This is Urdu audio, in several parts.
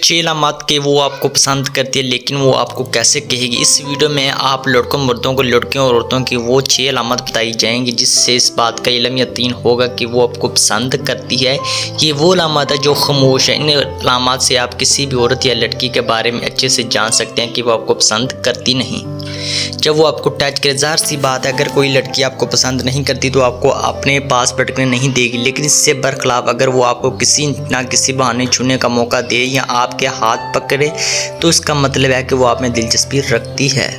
6 علامات کہ وہ آپ کو پسند کرتی ہے، لیکن وہ آپ کو کیسے کہے گی۔ اس ویڈیو میں آپ لڑکوں مردوں کو، لڑکیوں اور عورتوں کی وہ 6 علامات بتائی جائیں گی جس سے اس بات کا علم یقین ہوگا کہ وہ آپ کو پسند کرتی ہے۔ یہ وہ علامات ہے جو خاموش ہے۔ ان علامات سے آپ کسی بھی عورت یا لڑکی کے بارے میں اچھے سے جان سکتے ہیں کہ وہ آپ کو پسند کرتی نہیں۔ جب وہ آپ کو ٹچ کرے، ظاہر سی بات ہے اگر کوئی لڑکی آپ کو پسند نہیں کرتی تو آپ کو اپنے پاس بٹکنے نہیں دے گی، لیکن اس سے برخلاف اگر وہ آپ کو کسی نہ کسی بہانے چھونے کا موقع دے یا آپ کے ہاتھ پکڑے تو اس کا مطلب ہے کہ وہ آپ میں دلچسپی رکھتی ہے۔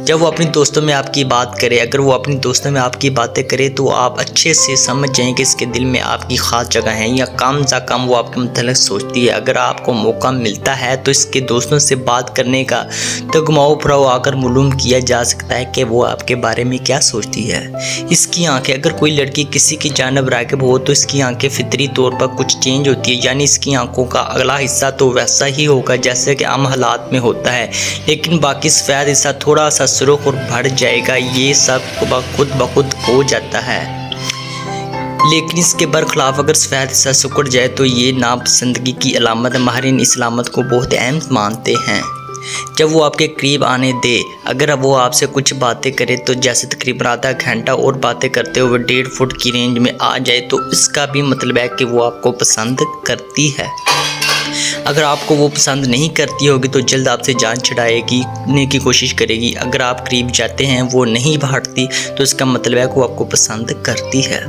جب وہ اپنی دوستوں میں آپ کی بات کرے، اگر وہ اپنی دوستوں میں آپ کی باتیں کرے تو آپ اچھے سے سمجھ جائیں کہ اس کے دل میں آپ کی خاص جگہ ہے یا کم از کم وہ آپ کے متعلق سوچتی ہے۔ اگر آپ کو موقع ملتا ہے تو اس کے دوستوں سے بات کرنے کا تو گھماؤ پھراؤ آ کر معلوم کیا جا سکتا ہے کہ وہ آپ کے بارے میں کیا سوچتی ہے۔ اس کی آنکھیں، اگر کوئی لڑکی کسی کی جانب راغب ہو تو اس کی آنکھیں فطری طور پر کچھ چینج ہوتی ہے، یعنی اس کی آنکھوں کا اگلا حصہ تو ویسا ہی ہوگا جیسے کہ عام حالات میں ہوتا ہے، لیکن باقی سفید حصہ تھوڑا سا سرخ اور بڑھ جائے گا۔ یہ سب خود بخود ہو جاتا ہے، لیکن اس کے برخلاف اگر سفید حصہ سکڑ جائے تو یہ ناپسندگی کی علامت ہے۔ ماہرین اس علامت کو بہت اہم مانتے ہیں۔ جب وہ آپ کے قریب آنے دے، اگر وہ آپ سے کچھ باتیں کرے تو جیسے تقریباً آدھا گھنٹہ اور باتیں کرتے ہوئے 1.5 فٹ کی رینج میں آ جائے تو اس کا بھی مطلب ہے کہ وہ آپ کو پسند کرتی ہے۔ اگر آپ کو وہ پسند نہیں کرتی ہوگی تو جلد آپ سے جان چھڑانے کی کوشش کرے گی۔ اگر آپ قریب جاتے ہیں وہ نہیں ہٹتی تو اس کا مطلب ہے کہ وہ آپ کو پسند کرتی ہے۔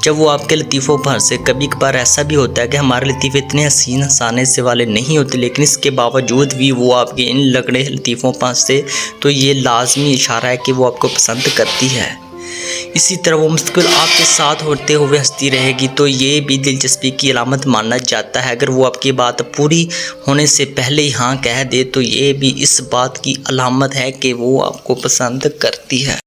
جب وہ آپ کے لطیفوں پر سے، کبھی کبھار ایسا بھی ہوتا ہے کہ ہمارے لطیفے اتنے حسین ہنسانے سے والے نہیں ہوتے، لیکن اس کے باوجود بھی وہ آپ کے ان لگڑے لطیفوں پر سے، تو یہ لازمی اشارہ ہے کہ وہ آپ کو پسند کرتی ہے۔ اسی طرح وہ مستقل آپ کے ساتھ ہوتے ہوئے ہنستی رہے گی تو یہ بھی دلچسپی کی علامت مانا جاتا ہے۔ اگر وہ آپ کی بات پوری ہونے سے پہلے ہی ہاں کہہ دے تو یہ بھی اس بات کی علامت ہے کہ وہ آپ کو پسند کرتی ہے۔